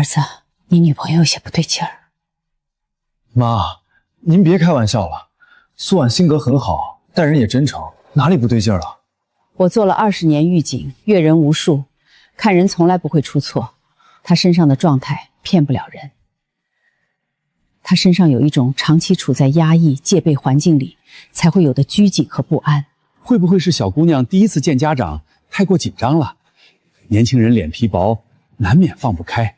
儿子，你女朋友有些不对劲儿。妈，您别开玩笑了。苏婉性格很好，待人也真诚，哪里不对劲儿了？我做了20年狱警，阅人无数，看人从来不会出错。她身上的状态骗不了人。她身上有一种长期处在压抑、戒备环境里才会有的拘谨和不安。会不会是小姑娘第一次见家长，太过紧张了？年轻人脸皮薄，难免放不开。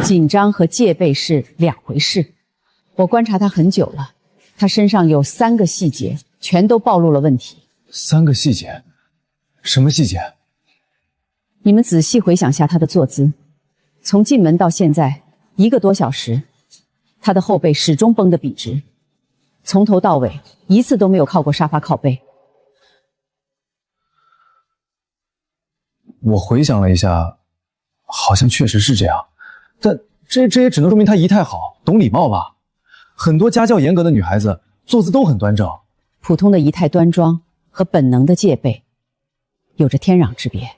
紧张和戒备是两回事。我观察她很久了，她身上有3个细节，全都暴露了问题。3个细节？什么细节？你们仔细回想下她的坐姿，从进门到现在1个多小时，她的后背始终绷得笔直，从头到尾一次都没有靠过沙发靠背。我回想了一下，好像确实是这样，但这也只能说明她仪态好，懂礼貌吧。很多家教严格的女孩子坐姿都很端正，普通的仪态端庄和本能的戒备有着天壤之别。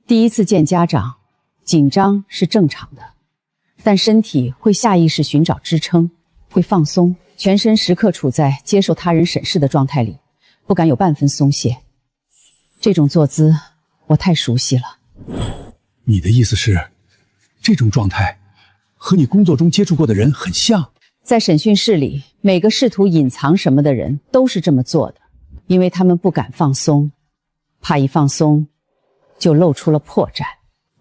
第一次见家长，紧张是正常的，但身体会下意识寻找支撑，会放松，全身时刻处在接受他人审视的状态里，不敢有半分松懈。这种坐姿我太熟悉了。你的意思是，这种状态和你工作中接触过的人很像？在审讯室里，每个试图隐藏什么的人都是这么做的，因为他们不敢放松，怕一放松就露出了破绽。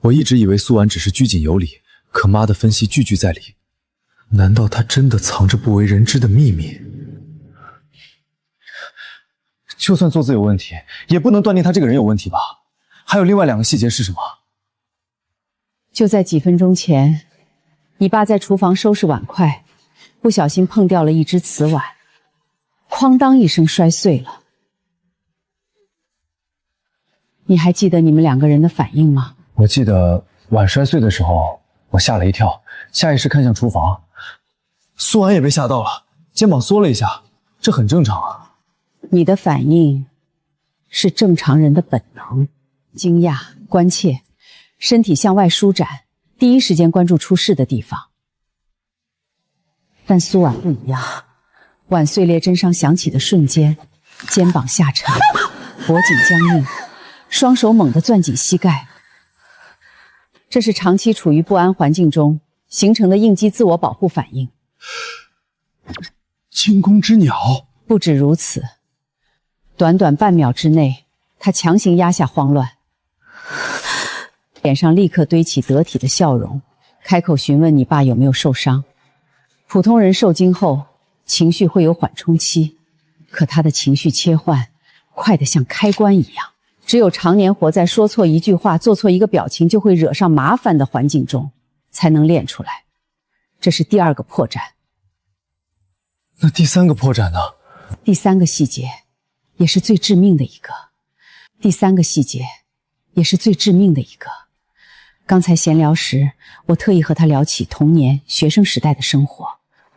我一直以为苏婉只是拘谨有礼，可妈的分析句句在理。难道她真的藏着不为人知的秘密？就算坐姿有问题，也不能断定她这个人有问题吧？还有另外2个细节是什么？就在几分钟前，你爸在厨房收拾碗筷，不小心碰掉了一只瓷碗，哐当一声摔碎了。你还记得你们2个人的反应吗？我记得碗摔碎的时候，我吓了一跳，下意识看向厨房。苏婉也被吓到了，肩膀缩了一下，这很正常啊。你的反应是正常人的本能，惊讶、关切，身体向外舒展，第一时间关注出事的地方。但苏婉不一样，碗碎裂真声响起的瞬间，肩膀下沉，脖颈僵硬，双手猛地攥紧膝盖。这是长期处于不安环境中形成的应激自我保护反应。惊弓之鸟。不止如此，短短半秒之内，他强行压下慌乱，脸上立刻堆起得体的笑容，开口询问你爸有没有受伤。普通人受惊后情绪会有缓冲期，可他的情绪切换快得像开关一样，只有常年活在说错一句话、做错一个表情就会惹上麻烦的环境中才能练出来。这是第2个破绽。那第3个破绽呢？第3个细节也是最致命的一个。第3个细节也是最致命的一个。刚才闲聊时，我特意和他聊起童年、学生时代的生活。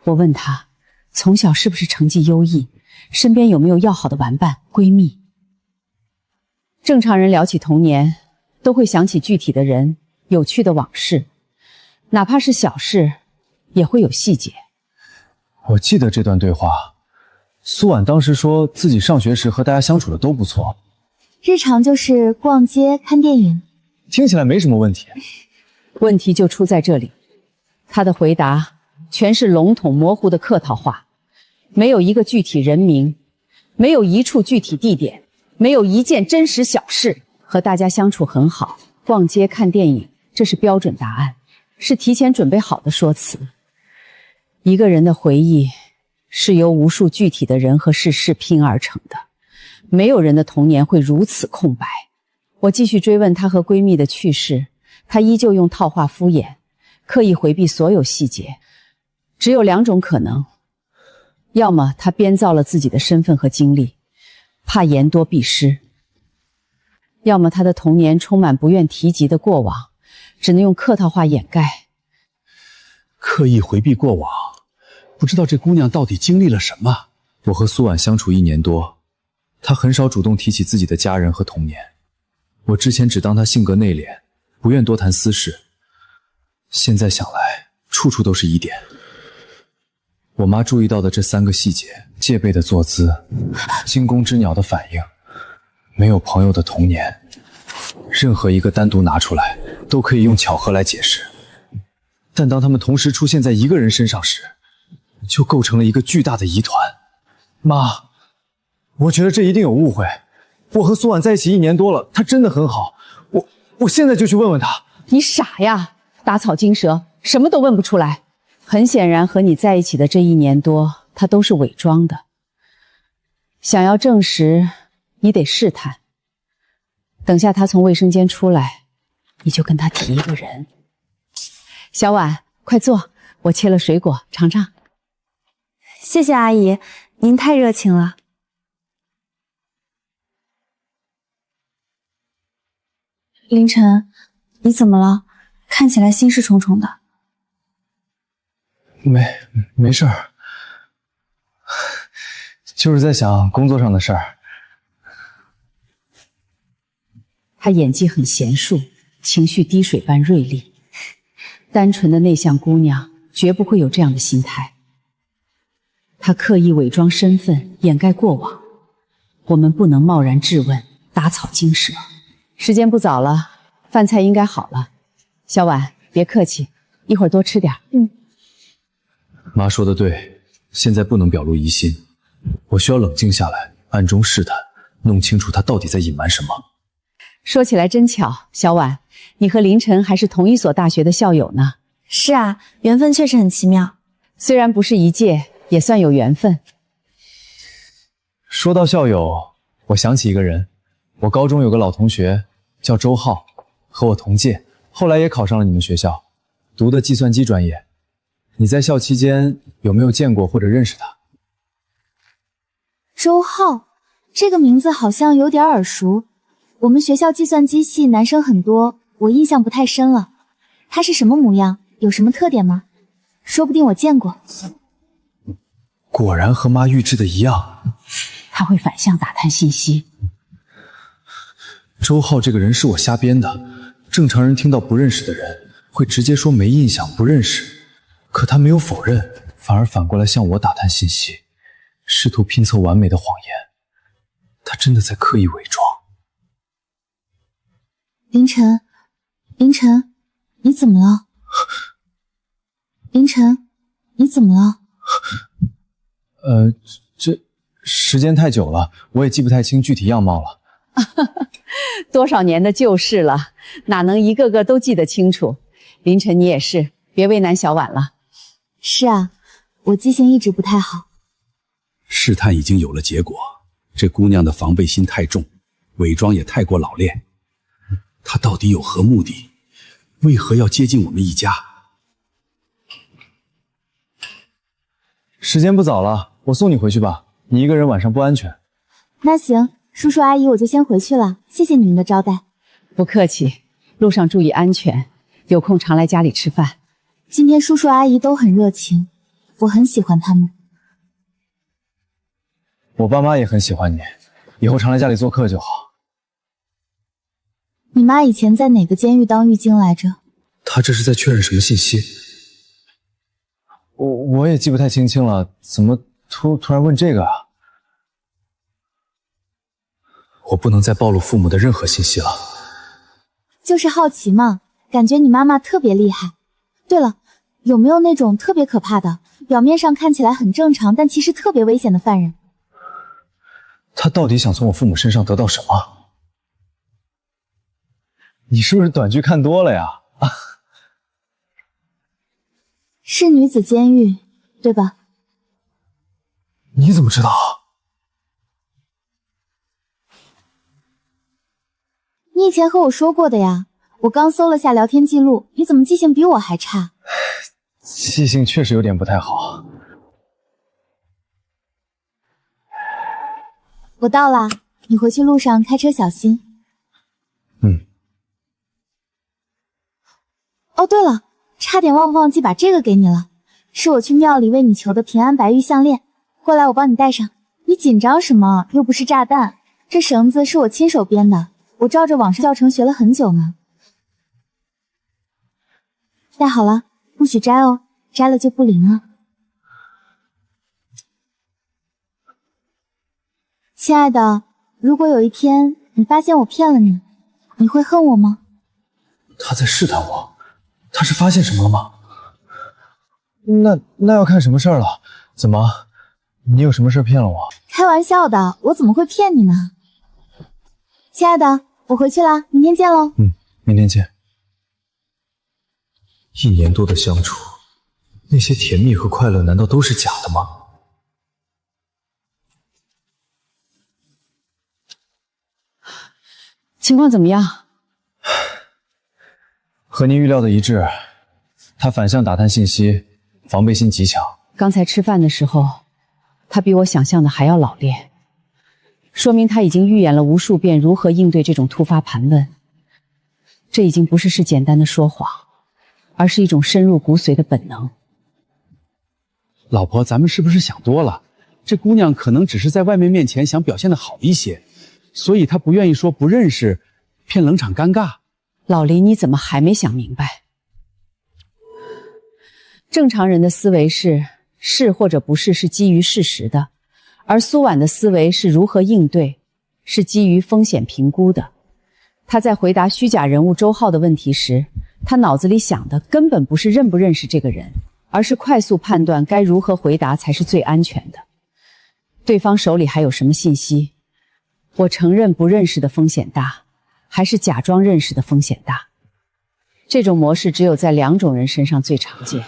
我问他，从小是不是成绩优异，身边有没有要好的玩伴、闺蜜。正常人聊起童年，都会想起具体的人、有趣的往事，哪怕是小事，也会有细节。我记得这段对话，苏婉当时说自己上学时和大家相处的都不错，日常就是逛街、看电影，听起来没什么问题。问题就出在这里，他的回答全是笼统模糊的客套话，没有一个具体人名，没有一处具体地点，没有一件真实小事。和大家相处很好，逛街看电影，这是标准答案，是提前准备好的说辞。一个人的回忆是由无数具体的人和事拼而成的，没有人的童年会如此空白。我继续追问她和闺蜜的趣事，她依旧用套话敷衍，刻意回避所有细节。只有2种可能，要么她编造了自己的身份和经历，怕言多必失；要么她的童年充满不愿提及的过往，只能用客套话掩盖。刻意回避过往，不知道这姑娘到底经历了什么。我和苏婉相处1年多，她很少主动提起自己的家人和童年。我之前只当她性格内敛，不愿多谈私事。现在想来，处处都是疑点。我妈注意到的这3个细节：戒备的坐姿，惊弓之鸟的反应，没有朋友的童年。任何一个单独拿出来，都可以用巧合来解释。但当它们同时出现在一个人身上时，就构成了一个巨大的疑团。妈，我觉得这一定有误会。我和苏婉在一起1年多了，她真的很好。我现在就去问问她。你傻呀，打草惊蛇，什么都问不出来。很显然，和你在一起的这1年多，他都是伪装的。想要证实，你得试探。等下他从卫生间出来，你就跟他提一个人。小婉，快坐，我切了水果，尝尝。谢谢阿姨，您太热情了。凌晨，你怎么了？看起来心事重重的。没事儿，就是在想工作上的事儿。她演技很娴熟，情绪滴水般锐利。单纯的内向姑娘绝不会有这样的心态。她刻意伪装身份，掩盖过往。我们不能贸然质问，打草惊蛇。时间不早了，饭菜应该好了。小婉，别客气，一会儿多吃点。妈说的对，现在不能表露疑心，我需要冷静下来，暗中试探，弄清楚他到底在隐瞒什么。说起来真巧，小婉，你和凌晨还是同一所大学的校友呢。是啊，缘分确实很奇妙。虽然不是一届，也算有缘分。说到校友，我想起一个人，我高中有个老同学叫周浩，和我同届，后来也考上了你们学校，读的计算机专业。你在校期间有没有见过或者认识他？周浩，这个名字好像有点耳熟。我们学校计算机系男生很多，我印象不太深了。他是什么模样？有什么特点吗？说不定我见过。果然和妈预知的一样，他会反向打探信息。周浩这个人是我瞎编的，正常人听到不认识的人会直接说没印象不认识，可他没有否认，反而反过来向我打探信息，试图拼凑完美的谎言。他真的在刻意伪装。凌晨，你怎么了？凌晨，你怎么了？这时间太久了，我也记不太清具体样貌了。多少年的旧事了，哪能一个个都记得清楚？凌晨，你也是，别为难小婉了。是啊，我记性一直不太好。试探已经有了结果，这姑娘的防备心太重，伪装也太过老练。她到底有何目的？为何要接近我们一家？时间不早了，我送你回去吧，你一个人晚上不安全。那行，叔叔阿姨我就先回去了，谢谢你们的招待。不客气，路上注意安全，有空常来家里吃饭。今天叔叔阿姨都很热情，我很喜欢他们。我爸妈也很喜欢你，以后常来家里做客就好。你妈以前在哪个监狱当狱警来着？他这是在确认什么信息？我也记不太清了，怎么突然问这个啊？我不能再暴露父母的任何信息了。就是好奇嘛，感觉你妈妈特别厉害。对了，有没有那种特别可怕的，表面上看起来很正常，但其实特别危险的犯人？他到底想从我父母身上得到什么？你是不是短剧看多了呀？是女子监狱，对吧？你怎么知道？你以前和我说过的呀，我刚搜了下聊天记录，你怎么记性比我还差？记性确实有点不太好。我到啦，你回去路上开车小心。哦，对了，差点忘记把这个给你了，是我去庙里为你求的平安白玉项链，过来我帮你戴上。你紧张什么？又不是炸弹，这绳子是我亲手编的，我照着网上教程学了很久呢。戴好了，不许摘哦，摘了就不灵了。亲爱的，如果有一天你发现我骗了你，你会恨我吗？他在试探我，他是发现什么了吗？那要看什么事儿了。怎么，你有什么事骗了我？开玩笑的，我怎么会骗你呢？亲爱的，我回去了，明天见喽。明天见。1年多的相处，那些甜蜜和快乐难道都是假的吗？情况怎么样？和您预料的一致，他反向打探信息，防备心极强。刚才吃饭的时候，他比我想象的还要老练，说明他已经预演了无数遍如何应对这种突发盘问。这已经不是简单的说谎，而是一种深入骨髓的本能。老婆，咱们是不是想多了？这姑娘可能只是在外面面前想表现得好一些，所以她不愿意说不认识，骗冷场尴尬。老黎，你怎么还没想明白？正常人的思维是或者不是基于事实的，而苏婉的思维是如何应对，是基于风险评估的。他在回答虚假人物周浩的问题时，他脑子里想的根本不是认不认识这个人，而是快速判断该如何回答才是最安全的。对方手里还有什么信息？我承认不认识的风险大，还是假装认识的风险大？这种模式只有在2种人身上最常见，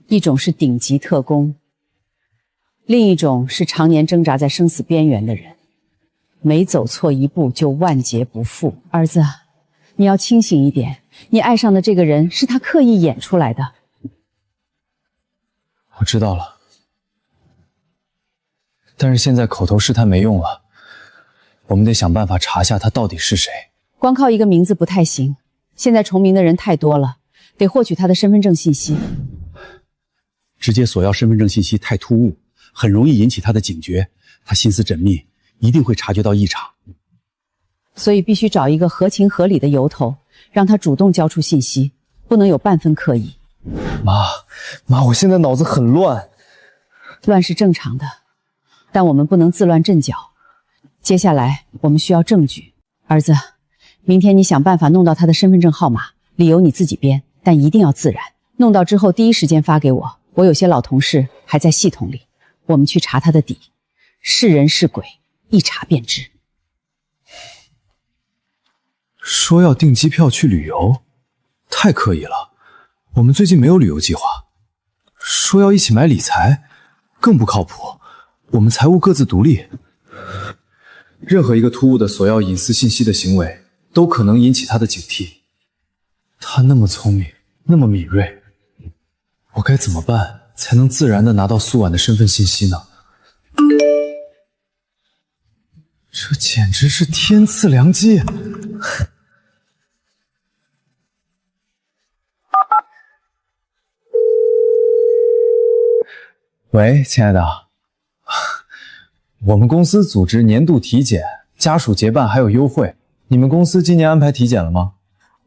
一种是顶级特工，另一种是常年挣扎在生死边缘的人，每走错一步就万劫不复。儿子，你要清醒一点，你爱上的这个人是他刻意演出来的。我知道了，但是现在口头试探没用了，我们得想办法查下他到底是谁。光靠一个名字不太行，现在重名的人太多了，得获取他的身份证信息。直接索要身份证信息太突兀，很容易引起他的警觉，他心思缜密，一定会察觉到异常。所以必须找一个合情合理的由头，让他主动交出信息，不能有半分刻意。妈，我现在脑子很乱。乱是正常的，但我们不能自乱阵脚。接下来我们需要证据。儿子，明天你想办法弄到他的身份证号码，理由你自己编，但一定要自然。弄到之后第一时间发给我，我有些老同事还在系统里，我们去查他的底，是人是鬼，一查便知。说要订机票去旅游，太刻意了。我们最近没有旅游计划。说要一起买理财，更不靠谱。我们财务各自独立。任何一个突兀的索要隐私信息的行为，都可能引起他的警惕。他那么聪明，那么敏锐，我该怎么办才能自然地拿到苏婉的身份信息呢？这简直是天赐良机！喂，亲爱的，我们公司组织年度体检，家属结伴还有优惠。你们公司今年安排体检了吗？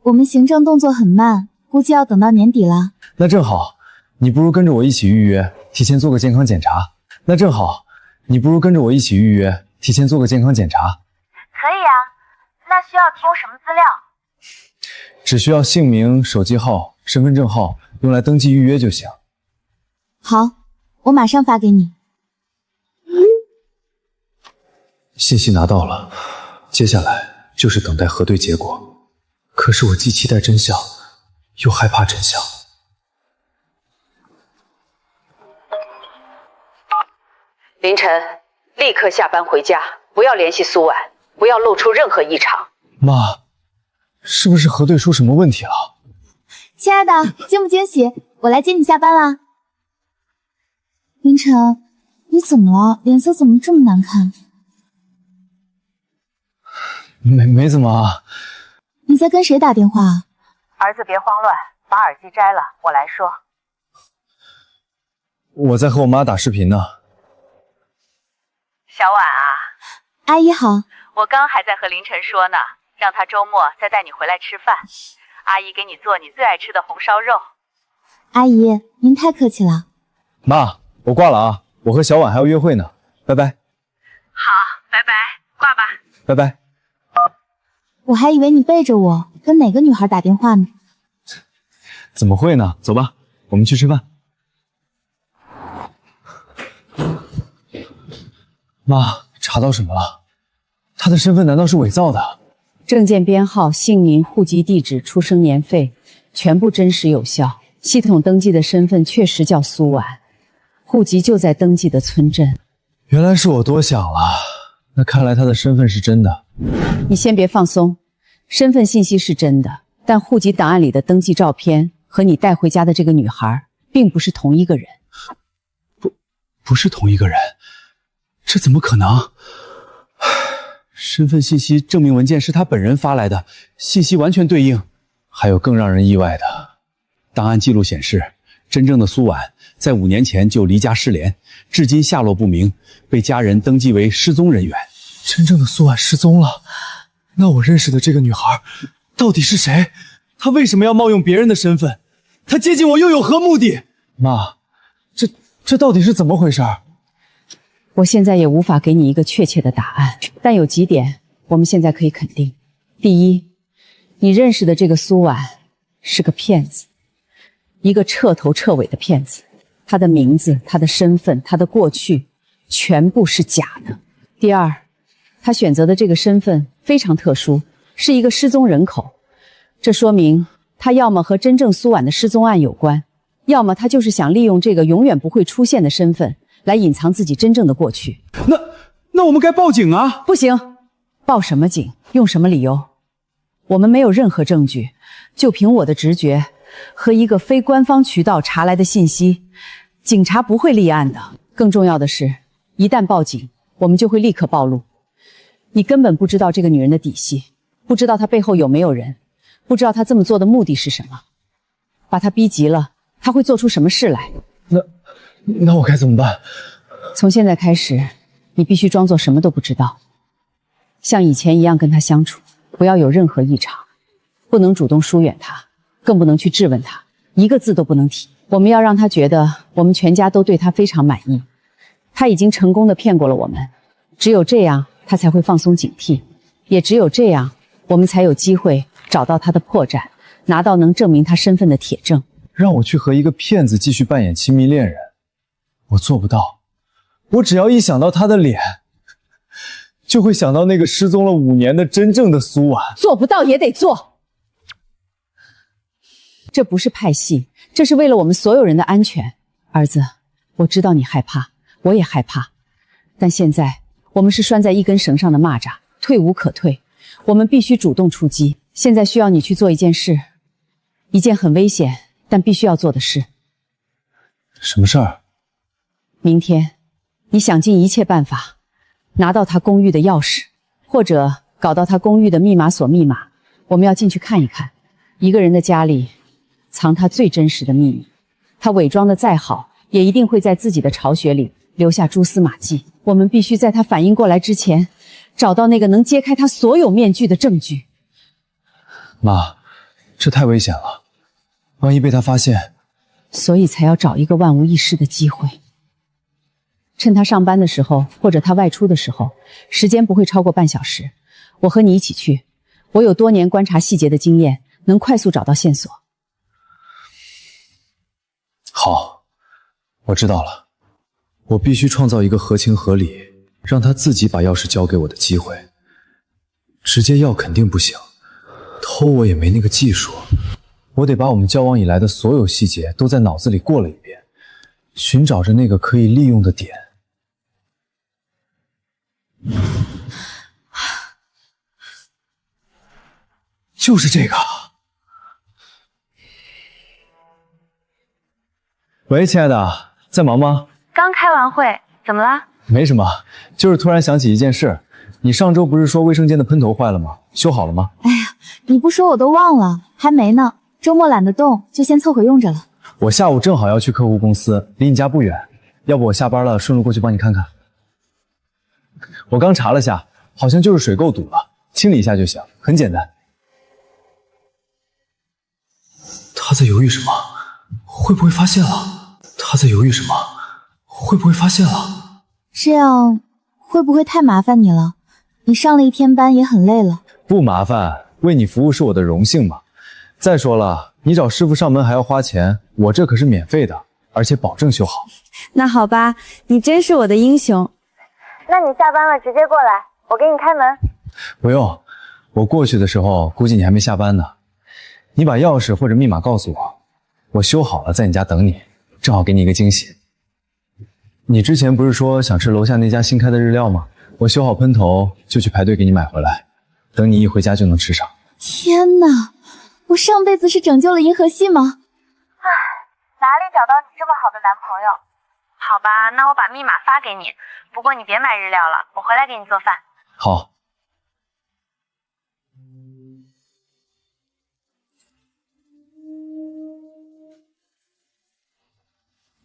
我们行政动作很慢，估计要等到年底了。那正好，你不如跟着我一起预约，提前做个健康检查。可以啊，那需要提供什么资料？只需要姓名、手机号、身份证号，用来登记预约就行。好，我马上发给你。信息拿到了，接下来就是等待核对结果。可是我既期待真相，又害怕真相。凌晨，立刻下班回家，不要联系苏婉，不要露出任何异常。妈，是不是核对出什么问题了？亲爱的，惊不惊喜？我来接你下班啦。凌晨，你怎么了？脸色怎么这么难看？没怎么啊。你在跟谁打电话啊？儿子别慌乱，把耳机摘了，我来说。我在和我妈打视频呢。小婉啊，阿姨好。我刚还在和凌晨说呢，让他周末再带你回来吃饭。阿姨给你做你最爱吃的红烧肉。阿姨，您太客气了。妈，我挂了啊，我和小婉还要约会呢，拜拜。好，拜拜，挂吧。拜拜。我还以为你背着我跟哪个女孩打电话呢。怎么会呢？走吧，我们去吃饭。妈，查到什么了？他的身份难道是伪造的？证件编号、姓名、户籍地址、出生年份，全部真实有效。系统登记的身份确实叫苏婉，户籍就在登记的村镇。原来是我多想了，那看来他的身份是真的。你先别放松，身份信息是真的，但户籍档案里的登记照片和你带回家的这个女孩，并不是同一个人。不是同一个人，这怎么可能？身份信息证明文件是他本人发来的，信息完全对应。还有更让人意外的，档案记录显示，真正的苏婉在5年前就离家失联，至今下落不明，被家人登记为失踪人员。真正的苏婉失踪了，那我认识的这个女孩到底是谁？她为什么要冒用别人的身份？她接近我又有何目的？妈，这到底是怎么回事？我现在也无法给你一个确切的答案，但有几点我们现在可以肯定。第一，你认识的这个苏婉是个骗子，一个彻头彻尾的骗子。她的名字、她的身份、她的过去，全部是假的。第二，她选择的这个身份非常特殊，是一个失踪人口，这说明她要么和真正苏婉的失踪案有关，要么她就是想利用这个永远不会出现的身份来隐藏自己真正的过去。那我们该报警啊！不行，报什么警？用什么理由？我们没有任何证据，就凭我的直觉和一个非官方渠道查来的信息，警察不会立案的。更重要的是，一旦报警，我们就会立刻暴露。你根本不知道这个女人的底细，不知道她背后有没有人，不知道她这么做的目的是什么。把她逼急了，她会做出什么事来？那我该怎么办？从现在开始，你必须装作什么都不知道，像以前一样跟她相处，不要有任何异常，不能主动疏远她，更不能去质问她，一个字都不能提。我们要让她觉得我们全家都对她非常满意，她已经成功的骗过了我们，只有这样她才会放松警惕，也只有这样我们才有机会找到她的破绽，拿到能证明她身份的铁证。让我去和一个骗子继续扮演亲密恋人，我做不到。我只要一想到他的脸，就会想到那个失踪了5年的真正的苏婉。做不到也得做，这不是派戏，这是为了我们所有人的安全。儿子，我知道你害怕，我也害怕，但现在我们是拴在一根绳上的蚂蚱，退无可退，我们必须主动出击。现在需要你去做一件事，一件很危险但必须要做的事。什么事儿？明天你想尽一切办法拿到他公寓的钥匙，或者搞到他公寓的密码锁密码，我们要进去看一看。一个人的家里藏他最真实的秘密，他伪装的再好，也一定会在自己的巢穴里留下蛛丝马迹。我们必须在他反应过来之前，找到那个能揭开他所有面具的证据。妈，这太危险了，万一被他发现。所以才要找一个万无一失的机会。趁他上班的时候，或者他外出的时候，时间不会超过半小时，我和你一起去。我有多年观察细节的经验，能快速找到线索。好，我知道了。我必须创造一个合情合理，让他自己把钥匙交给我的机会。直接要肯定不行，偷我也没那个技术。我得把我们交往以来的所有细节都在脑子里过了一遍，寻找着那个可以利用的点。就是这个。喂，亲爱的，在忙吗？刚开完会，怎么啦？没什么，就是突然想起一件事。你上周不是说卫生间的喷头坏了吗？修好了吗？哎呀，你不说我都忘了，还没呢。周末懒得动，就先凑合用着了。我下午正好要去客户公司，离你家不远，要不我下班了顺路过去帮你看看。我刚查了下，好像就是水垢堵了，清理一下就行，很简单。他在犹豫什么？会不会发现了？他在犹豫什么？会不会发现了？这样会不会太麻烦你了？你上了一天班也很累了。不麻烦，为你服务是我的荣幸嘛。再说了，你找师傅上门还要花钱，我这可是免费的，而且保证修好。那好吧，你真是我的英雄。那你下班了直接过来，我给你开门。不用，我过去的时候估计你还没下班呢。你把钥匙或者密码告诉我，我修好了在你家等你，正好给你一个惊喜。你之前不是说想吃楼下那家新开的日料吗？我修好喷头就去排队给你买回来，等你一回家就能吃上。天哪，我上辈子是拯救了银河系吗？唉，哪里找到你这么好的男朋友？好吧，那我把密码发给你，不过你别买日料了，我回来给你做饭。好。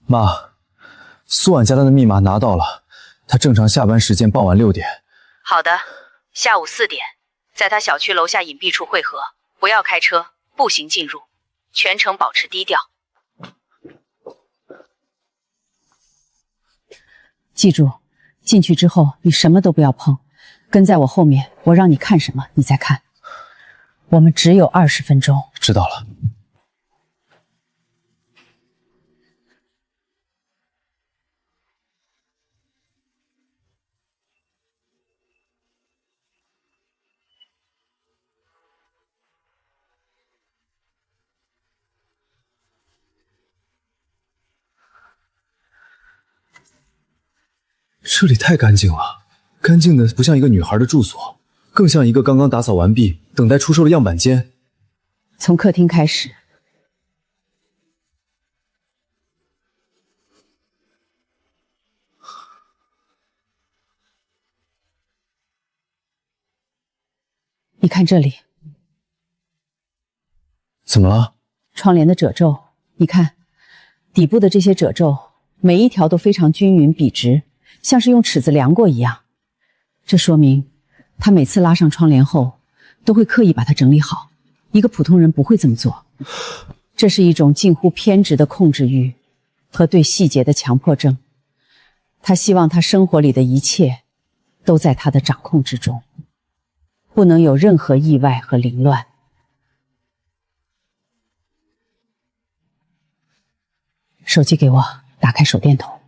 妈，苏婉家的密码拿到了，她正常下班时间傍晚6点。好的，下午4点，在他小区楼下隐蔽处汇合，不要开车，步行进入，全程保持低调。记住，进去之后你什么都不要碰，跟在我后面，我让你看什么你再看。我们只有20分钟。知道了。这里太干净了，干净的不像一个女孩的住所，更像一个刚刚打扫完毕、等待出售的样板间。从客厅开始，你看这里，怎么了？窗帘的褶皱，你看底部的这些褶皱，每一条都非常均匀笔直，像是用尺子量过一样。这说明他每次拉上窗帘后，都会刻意把它整理好。一个普通人不会这么做，这是一种近乎偏执的控制欲和对细节的强迫症。他希望他生活里的一切都在他的掌控之中，不能有任何意外和凌乱。手机给我，打开手电筒。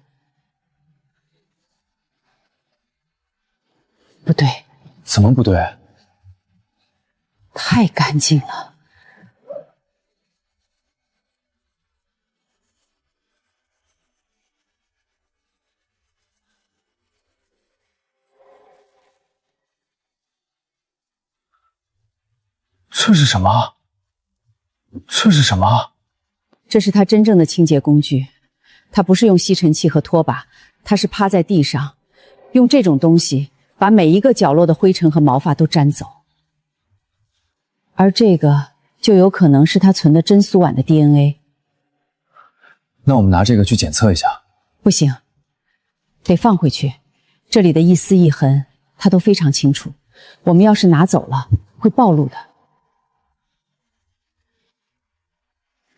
不对。怎么不对？太干净了。这是什么？这是什么？这是他真正的清洁工具，他不是用吸尘器和拖把，他是趴在地上，用这种东西把每一个角落的灰尘和毛发都沾走。而这个就有可能是他存的真苏婉的 DNA。那我们拿这个去检测一下。不行，得放回去，这里的一丝一痕他都非常清楚，我们要是拿走了会暴露的。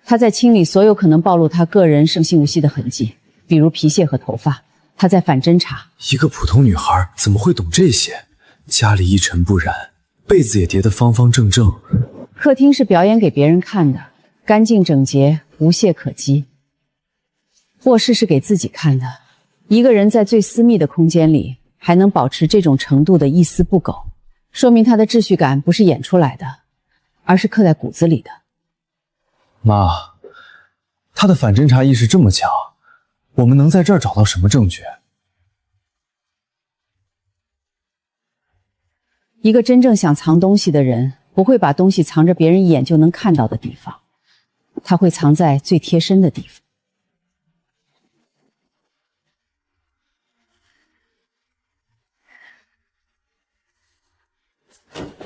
他在清理所有可能暴露他个人圣性无息的痕迹，比如皮屑和头发。他在反侦查。一个普通女孩怎么会懂这些？家里一尘不染，被子也叠得方方正正。客厅是表演给别人看的，干净整洁，无懈可击。卧室是给自己看的。一个人在最私密的空间里还能保持这种程度的一丝不苟，说明他的秩序感不是演出来的，而是刻在骨子里的。妈，他的反侦查意识这么强，我们能在这儿找到什么证据？一个真正想藏东西的人，不会把东西藏着别人一眼就能看到的地方，他会藏在最贴身的地方。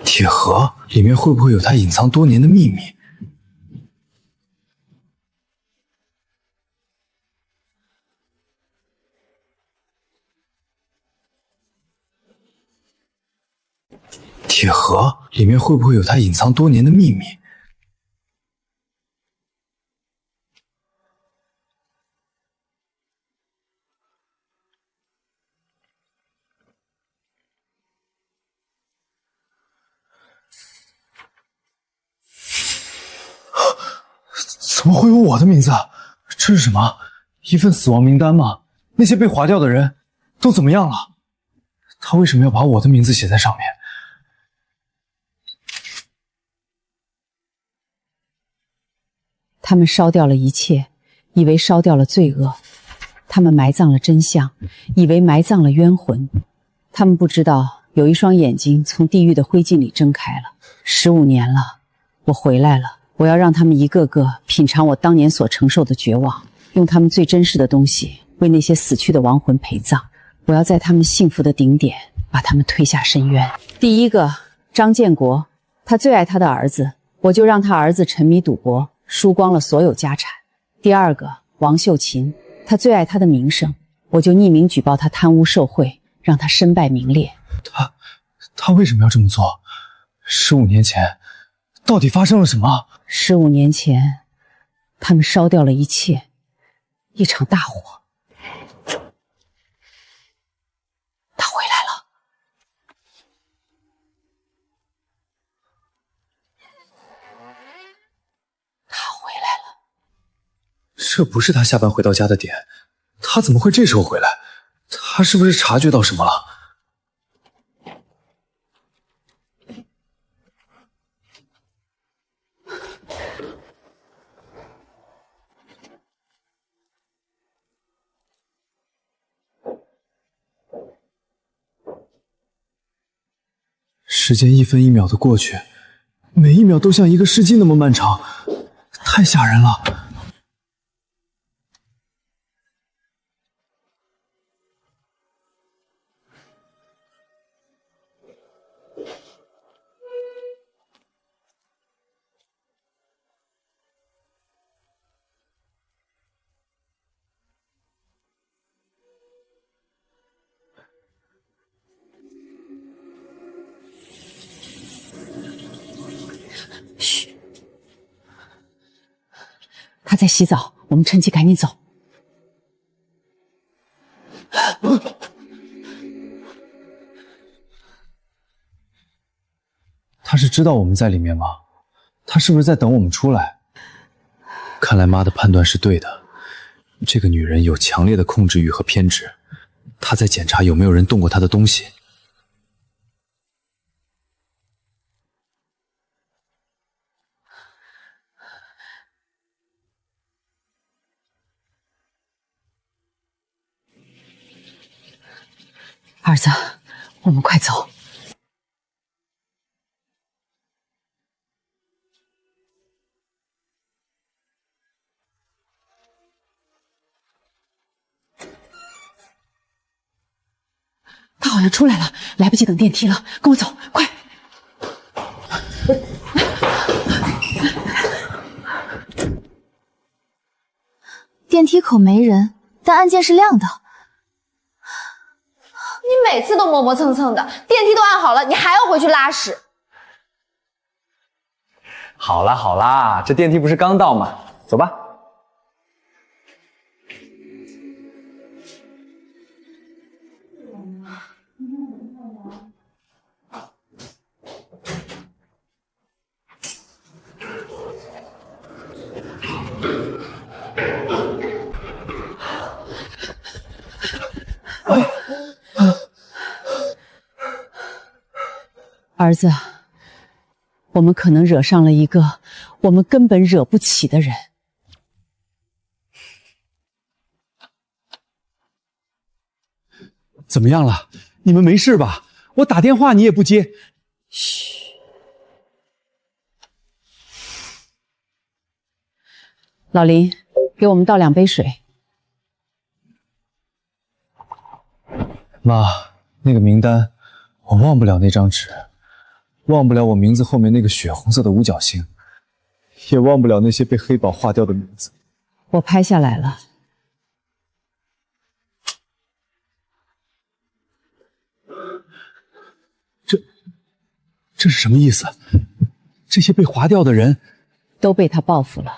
铁盒里面会不会有他隐藏多年的秘密？铁盒里面会不会有他隐藏多年的秘密？怎么会有我的名字？这是什么？一份死亡名单吗？那些被划掉的人都怎么样了？他为什么要把我的名字写在上面？他们烧掉了一切，以为烧掉了罪恶；他们埋葬了真相，以为埋葬了冤魂。他们不知道，有一双眼睛从地狱的灰烬里睁开了。15年了，我回来了。我要让他们一个个品尝我当年所承受的绝望，用他们最珍视的东西为那些死去的亡魂陪葬。我要在他们幸福的顶点把他们推下深渊。第一个，张建国，他最爱他的儿子，我就让他儿子沉迷赌博，输光了所有家产。第二个，王秀琴，他最爱他的名声，我就匿名举报他贪污受贿，让他身败名裂。他为什么要这么做？15年前到底发生了什么？15年前，他们烧掉了一切，一场大火。他回来了。他回来了。这不是他下班回到家的点，他怎么会这时候回来？他是不是察觉到什么了？时间一分一秒的过去，每一秒都像一个世纪那么漫长，太吓人了。嘘，他在洗澡，我们趁机赶紧走。他是知道我们在里面吗？他是不是在等我们出来？看来妈的判断是对的，这个女人有强烈的控制欲和偏执，她在检查有没有人动过她的东西。儿子，我们快走。他好像出来了，来不及等电梯了，跟我走，快！电梯口没人，但按键是亮的。你每次都磨磨蹭蹭的，电梯都按好了，你还要回去拉屎。好啦好啦，这电梯不是刚到吗？走吧。儿子，我们可能惹上了一个我们根本惹不起的人。怎么样了？你们没事吧？我打电话你也不接。嘘。老林，给我们倒2杯水。妈，那个名单，我忘不了那张纸，忘不了我名字后面那个血红色的五角星，也忘不了那些被黑宝划掉的名字。我拍下来了。这是什么意思？这些被划掉的人都被他报复了，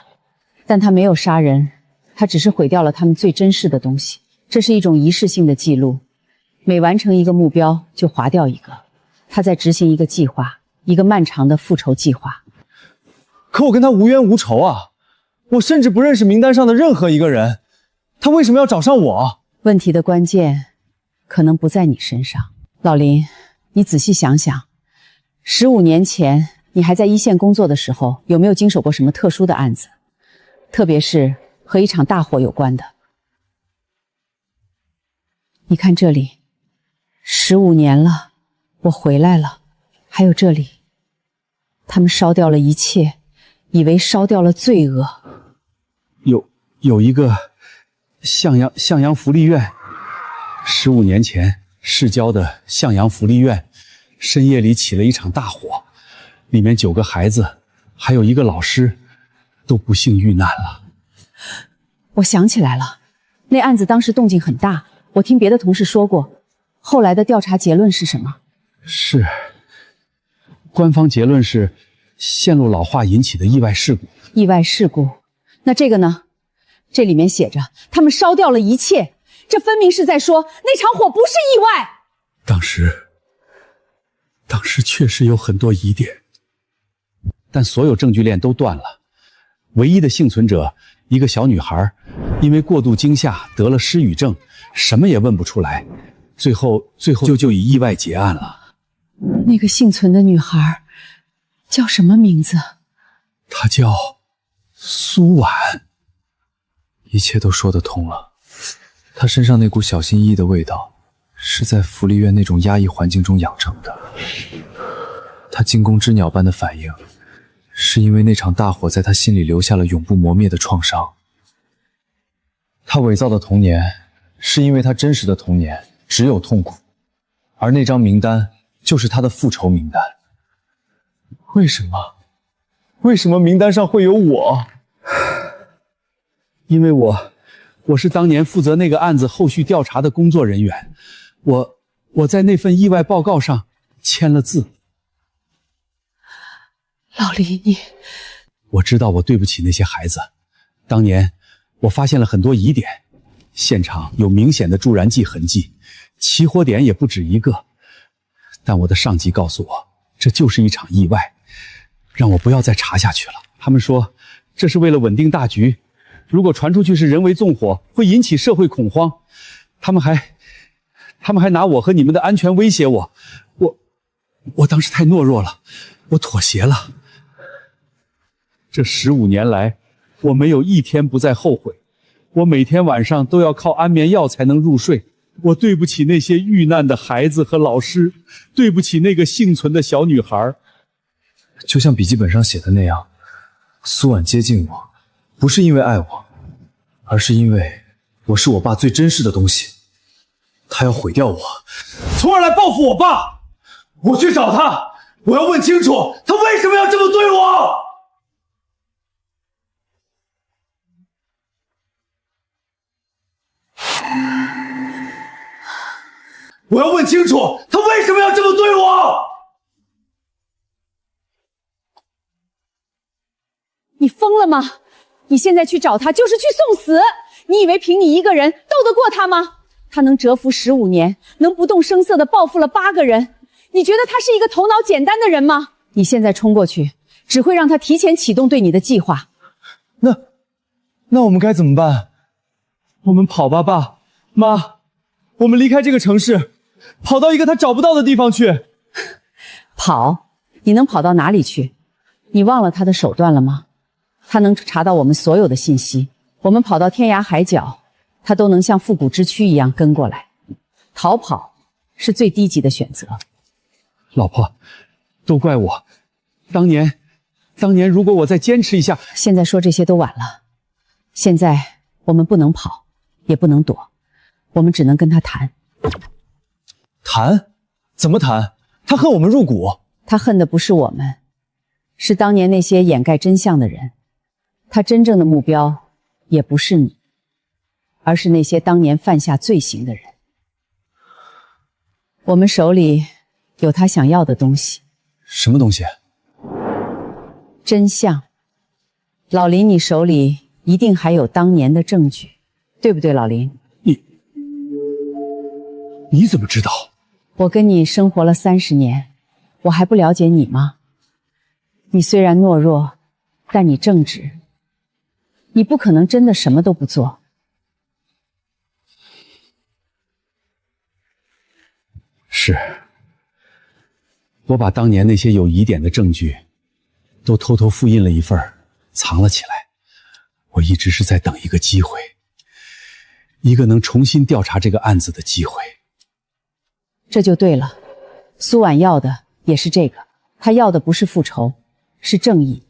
但他没有杀人，他只是毁掉了他们最珍视的东西。这是一种仪式性的记录，每完成一个目标就划掉一个。他在执行一个计划，一个漫长的复仇计划。可我跟他无冤无仇啊，我甚至不认识名单上的任何一个人，他为什么要找上我？问题的关键可能不在你身上。老林，你仔细想想，15年前你还在一线工作的时候，有没有经手过什么特殊的案子？特别是和一场大火有关的。你看这里，15年了，我回来了。还有这里，他们烧掉了一切，以为烧掉了罪恶。有一个向阳福利院，15年前市郊的向阳福利院，深夜里起了一场大火，里面9个孩子，还有1个老师，都不幸遇难了。我想起来了，那案子当时动静很大，我听别的同事说过。后来的调查结论是什么？是，官方结论是线路老化引起的意外事故。意外事故？那这个呢？这里面写着他们烧掉了一切，这分明是在说那场火不是意外。当时确实有很多疑点，但所有证据链都断了。唯一的幸存者，一个小女孩，因为过度惊吓得了失语症，什么也问不出来，最后就以意外结案了。那个幸存的女孩叫什么名字？她叫苏婉。一切都说得通了。她身上那股小心翼翼的味道，是在福利院那种压抑环境中养成的。她惊弓之鸟般的反应，是因为那场大火在她心里留下了永不磨灭的创伤。她伪造的童年，是因为她真实的童年只有痛苦，而那张名单就是她的复仇名单。为什么？为什么名单上会有我？因为我是当年负责那个案子后续调查的工作人员，我在那份意外报告上签了字。老李，我知道我对不起那些孩子。当年我发现了很多疑点，现场有明显的助燃剂痕迹，起火点也不止一个。但我的上级告诉我，这就是一场意外，让我不要再查下去了。他们说这是为了稳定大局，如果传出去是人为纵火，会引起社会恐慌。他们还拿我和你们的安全威胁我。我当时太懦弱了，我妥协了。这15年来，我没有一天不再后悔。我每天晚上都要靠安眠药才能入睡。我对不起那些遇难的孩子和老师，对不起那个幸存的小女孩。就像笔记本上写的那样，苏婉接近我，不是因为爱我，而是因为我是我爸最珍视的东西。他要毁掉我，从而来报复我爸。我去找他，我要问清楚他为什么要这么对我。我要问清楚他为什么要这么对我。你疯了吗？你现在去找他就是去送死！你以为凭你一个人斗得过他吗？他能蛰伏15年，能不动声色地报复了8个人，你觉得他是一个头脑简单的人吗？你现在冲过去，只会让他提前启动对你的计划。那我们该怎么办？我们跑吧，爸妈，我们离开这个城市，跑到一个他找不到的地方去。跑？你能跑到哪里去？你忘了他的手段了吗？他能查到我们所有的信息，我们跑到天涯海角，他都能像复古之躯一样跟过来。逃跑是最低级的选择。老婆，都怪我。当年如果我再坚持一下……现在说这些都晚了。现在我们不能跑，也不能躲，我们只能跟他谈。谈？怎么谈？他恨我们入骨。他恨的不是我们，是当年那些掩盖真相的人。他真正的目标也不是你，而是那些当年犯下罪行的人。我们手里有他想要的东西。什么东西？真相。老林，你手里一定还有当年的证据，对不对，老林？你怎么知道？我跟你生活了30年，我还不了解你吗？你虽然懦弱，但你正直。你不可能真的什么都不做。是，我把当年那些有疑点的证据都偷偷复印了一份，藏了起来。我一直是在等一个机会，一个能重新调查这个案子的机会。这就对了，苏婉要的也是这个，她要的不是复仇，是正义，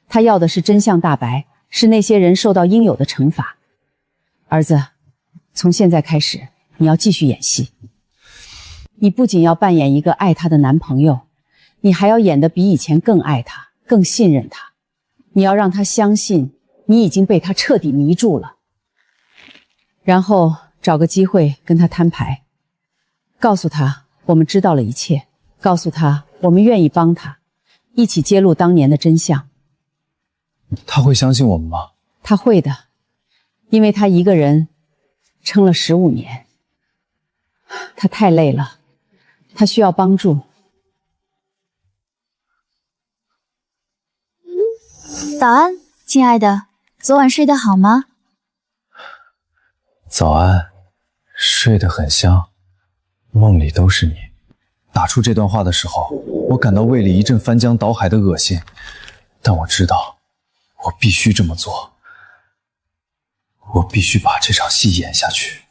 她要的是真相大白，是那些人受到应有的惩罚。儿子，从现在开始，你要继续演戏。你不仅要扮演一个爱她的男朋友，你还要演得比以前更爱她，更信任她。你要让她相信你已经被她彻底迷住了，然后找个机会跟她摊牌。告诉他我们知道了一切，告诉他我们愿意帮他，一起揭露当年的真相。他会相信我们吗？他会的，因为他一个人撑了15年，他太累了，他需要帮助。早安，亲爱的，昨晚睡得好吗？早安，睡得很香，梦里都是你。打出这段话的时候，我感到胃里一阵翻江倒海的恶心，但我知道，我必须这么做，我必须把这场戏演下去。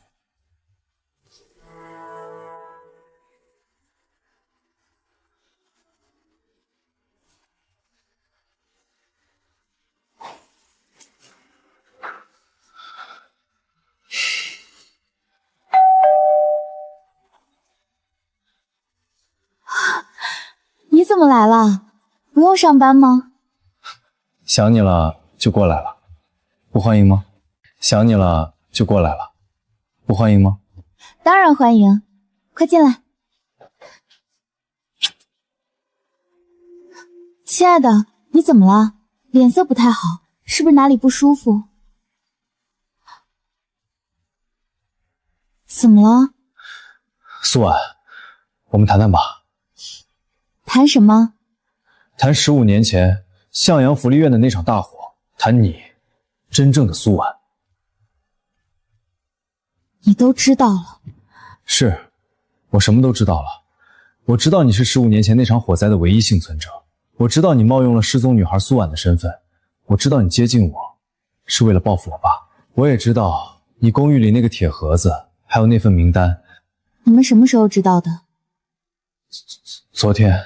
你怎么来了？不用上班吗？想你了就过来了，不欢迎吗？想你了就过来了，不欢迎吗？当然欢迎，快进来。亲爱的，你怎么了？脸色不太好，是不是哪里不舒服？怎么了？苏婉，我们谈谈吧。谈什么？谈15年前向阳福利院的那场大火，谈你真正的苏婉。你都知道了？是，我什么都知道了。我知道你是15年前那场火灾的唯一幸存者，我知道你冒用了失踪女孩苏婉的身份，我知道你接近我是为了报复我爸，我也知道你公寓里那个铁盒子还有那份名单。你们什么时候知道的？昨天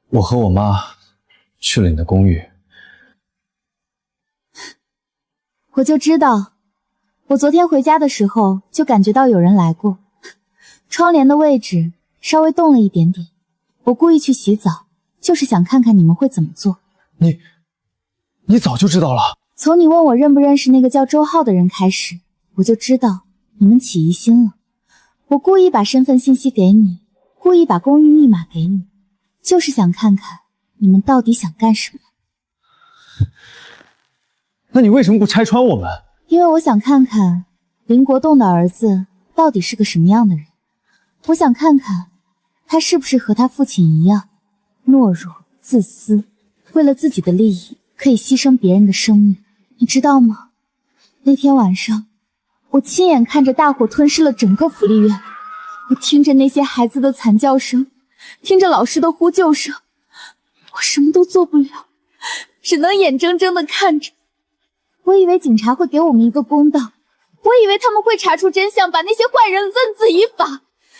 我和我妈去了你的公寓。我就知道，我昨天回家的时候就感觉到有人来过，窗帘的位置稍微动了一点点，我故意去洗澡，就是想看看你们会怎么做。你早就知道了？从你问我认不认识那个叫周浩的人开始，我就知道你们起疑心了。我故意把身份信息给你，故意把公寓密码给你，就是想看看你们到底想干什么。那你为什么不拆穿我们？因为我想看看林国栋的儿子到底是个什么样的人，我想看看他是不是和他父亲一样懦弱自私，为了自己的利益可以牺牲别人的生命。你知道吗？那天晚上我亲眼看着大火吞噬了整个福利院，我听着那些孩子的惨叫声，听着老师的呼救声，我什么都做不了，只能眼睁睁地看着。我以为警察会给我们一个公道，我以为他们会查出真相，把那些坏人问罪以法，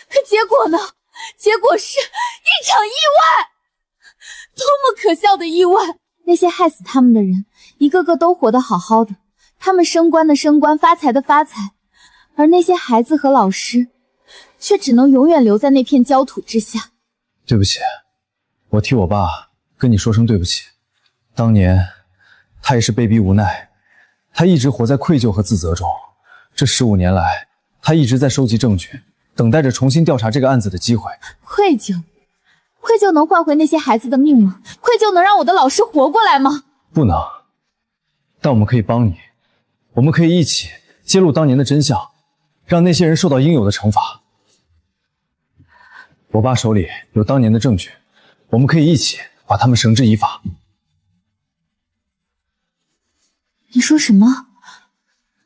可结果呢？结果是一场意外！多么可笑的意外！那些害死他们的人，一个个都活得好好的，他们升官的升官，发财的发财，而那些孩子和老师，却只能永远留在那片焦土之下。对不起，我替我爸跟你说声对不起。当年他也是被逼无奈，他一直活在愧疚和自责中。这15年来，他一直在收集证据，等待着重新调查这个案子的机会。愧疚？愧疚能换回那些孩子的命吗？愧疚能让我的老师活过来吗？不能，但我们可以帮你，我们可以一起揭露当年的真相，让那些人受到应有的惩罚。我爸手里有当年的证据，我们可以一起把他们绳之以法。你说什么？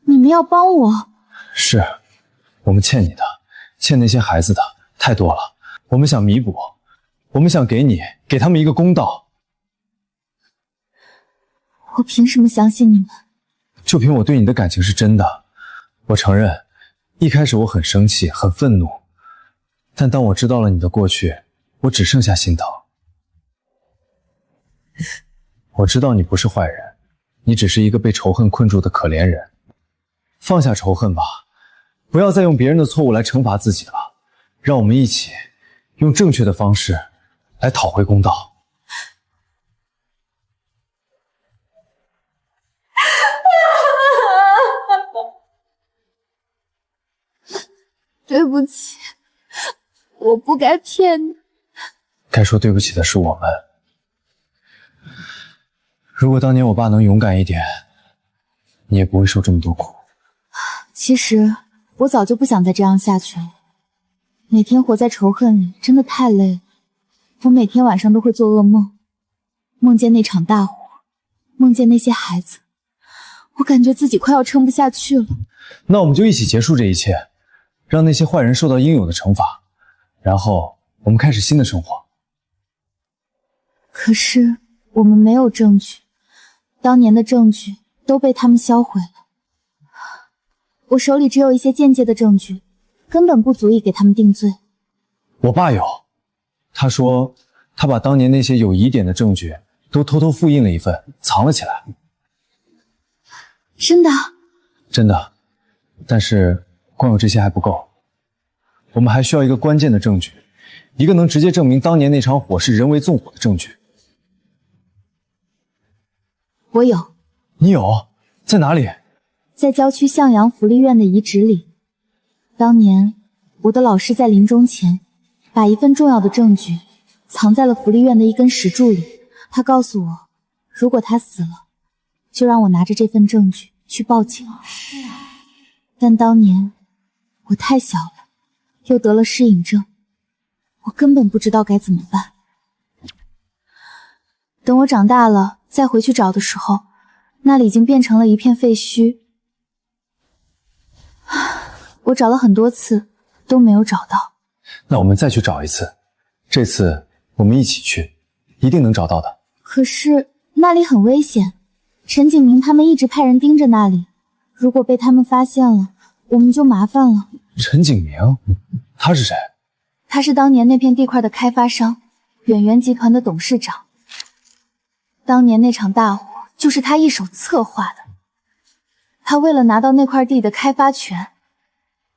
你们要帮我？是，我们欠你的，欠那些孩子的太多了，我们想弥补，我们想给他们一个公道。我凭什么相信你们？就凭我对你的感情是真的。我承认，一开始我很生气，很愤怒，但当我知道了你的过去，我只剩下心疼。我知道你不是坏人，你只是一个被仇恨困住的可怜人。放下仇恨吧，不要再用别人的错误来惩罚自己了，让我们一起用正确的方式来讨回公道。对不起，我不该骗你。该说对不起的是我们。如果当年我爸能勇敢一点，你也不会受这么多苦。其实我早就不想再这样下去了，每天活在仇恨里真的太累了。我每天晚上都会做噩梦，梦见那场大火，梦见那些孩子，我感觉自己快要撑不下去了。那我们就一起结束这一切，让那些坏人受到应有的惩罚，然后我们开始新的生活。可是我们没有证据，当年的证据都被他们销毁了。我手里只有一些间接的证据，根本不足以给他们定罪。我爸有，他说他把当年那些有疑点的证据都偷偷复印了一份，藏了起来。真的？真的，但是光有这些还不够，我们还需要一个关键的证据，一个能直接证明当年那场火是人为纵火的证据。我有。你有？在哪里？在郊区向阳福利院的遗址里。当年我的老师在临终前把一份重要的证据藏在了福利院的一根石柱里。他告诉我，如果他死了，就让我拿着这份证据去报警。但当年我太小了，又得了适应症，我根本不知道该怎么办。等我长大了再回去找的时候，那里已经变成了一片废墟。我找了很多次都没有找到。那我们再去找一次，这次我们一起去，一定能找到的。可是那里很危险，陈景明他们一直派人盯着那里，如果被他们发现了，我们就麻烦了。陈景明？他是谁？他是当年那片地块的开发商，远源集团的董事长。当年那场大火就是他一手策划的。他为了拿到那块地的开发权，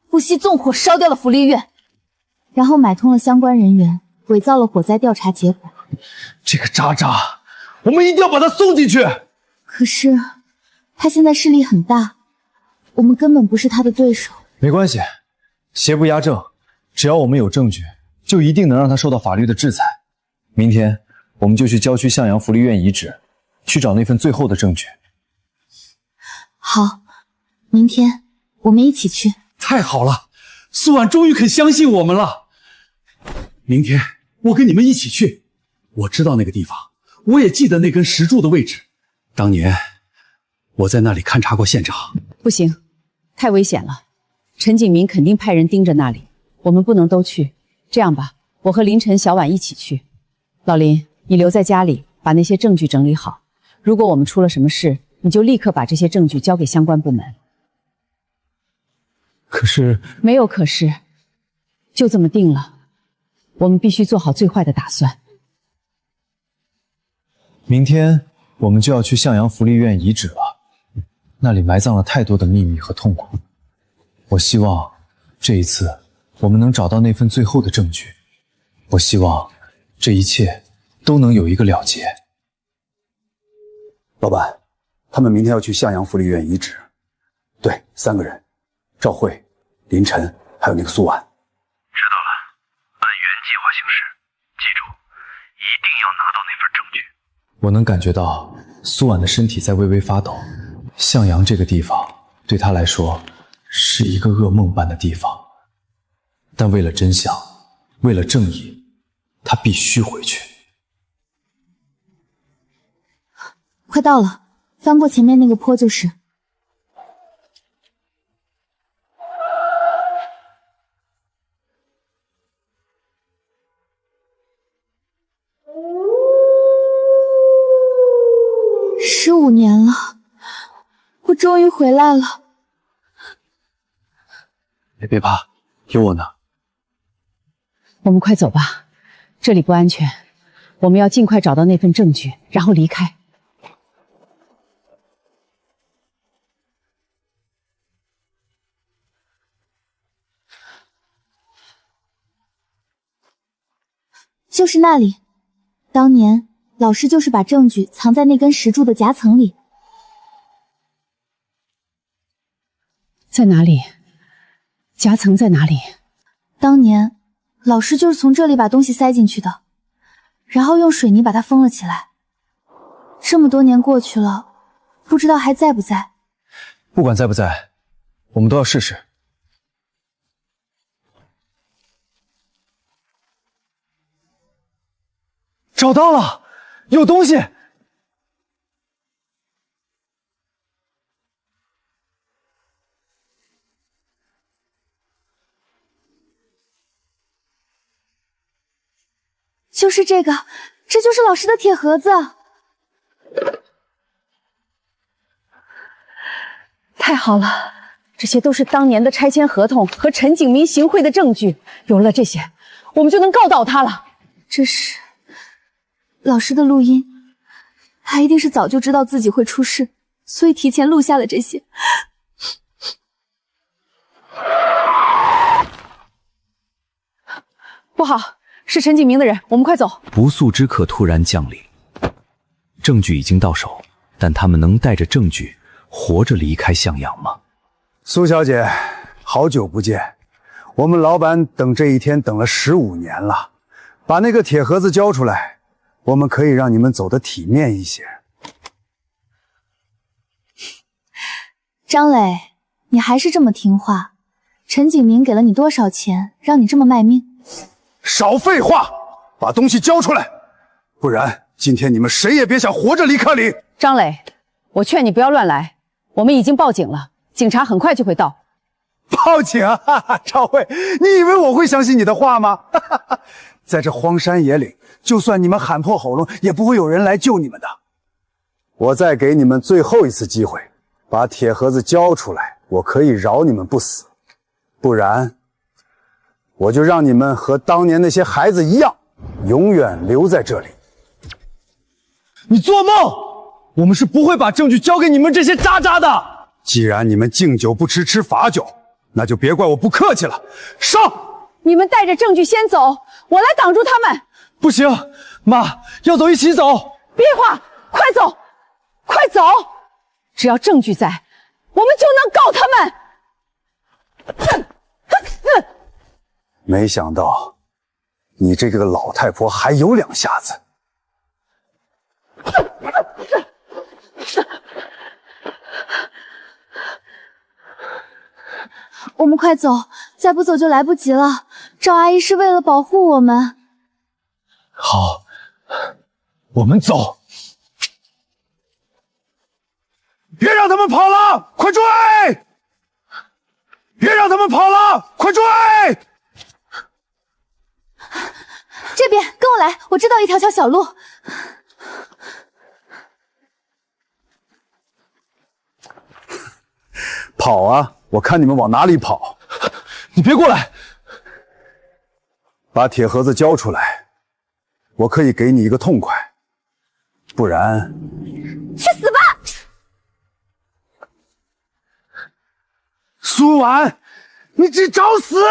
不惜纵火烧掉了福利院，然后买通了相关人员，伪造了火灾调查结果。这个渣渣，我们一定要把他送进去。可是他现在势力很大，我们根本不是他的对手。没关系，邪不压正，只要我们有证据，就一定能让他受到法律的制裁。明天我们就去郊区向阳福利院遗址，去找那份最后的证据。好，明天我们一起去。太好了，苏婉终于肯相信我们了。明天我跟你们一起去。我知道那个地方，我也记得那根石柱的位置。当年我在那里勘察过现场。不行，太危险了。陈景明肯定派人盯着那里，我们不能都去。这样吧，我和凌晨、小婉一起去。老林，你留在家里，把那些证据整理好。如果我们出了什么事，你就立刻把这些证据交给相关部门。可是……没有可是，就这么定了。我们必须做好最坏的打算。明天我们就要去向阳福利院遗址了，那里埋葬了太多的秘密和痛苦。我希望这一次我们能找到那份最后的证据。我希望这一切都能有一个了结。老板，他们明天要去向阳福利院遗址。对，3个人，赵慧、林晨，还有那个苏婉。知道了，按原计划行事，记住，一定要拿到那份证据。我能感觉到苏婉的身体在微微发抖。向阳这个地方对她来说是一个噩梦般的地方，但为了真相，为了正义，她必须回去。快到了，翻过前面那个坡就是。15年了，我终于回来了。别怕，有我呢。我们快走吧，这里不安全。我们要尽快找到那份证据，然后离开。就是那里，当年老师就是把证据藏在那根石柱的夹层里。在哪里？夹层在哪里？当年老师就是从这里把东西塞进去的，然后用水泥把它封了起来。这么多年过去了，不知道还在不在。不管在不在，我们都要试试。找到了，有东西！就是这个，这就是老师的铁盒子。太好了，这些都是当年的拆迁合同和陈景明行贿的证据。有了这些，我们就能告倒他了。这是老师的录音，他一定是早就知道自己会出事，所以提前录下了这些。不好，是陈景明的人，我们快走。不速之客突然降临，证据已经到手，但他们能带着证据活着离开向阳吗？苏小姐，好久不见，我们老板等这一天等了15年了，把那个铁盒子交出来，我们可以让你们走得体面一些。张磊，你还是这么听话。陈景明给了你多少钱，让你这么卖命？少废话，把东西交出来，不然今天你们谁也别想活着离开里。张磊，我劝你不要乱来，我们已经报警了，警察很快就会到。报警啊！哈哈，赵慧，你以为我会相信你的话吗？哈哈，在这荒山野岭，就算你们喊破喉咙，也不会有人来救你们的。我再给你们最后一次机会，把铁盒子交出来，我可以饶你们不死，不然我就让你们和当年那些孩子一样，永远留在这里。你做梦！我们是不会把证据交给你们这些渣渣的。既然你们敬酒不吃吃罚酒，那就别怪我不客气了。上！你们带着证据先走，我来挡住他们。不行，妈，要走一起走。别话，快走，快走！只要证据在，我们就能告他们。没想到你这个老太婆还有两下子。我们快走，再不走就来不及了。赵阿姨是为了保护我们。好，我们走。别让他们跑了，快追！别让他们跑了，快追！这边，跟我来，我知道一条小路。跑啊！我看你们往哪里跑！你别过来！把铁盒子交出来，我可以给你一个痛快，不然去死吧！苏婉，你只找死！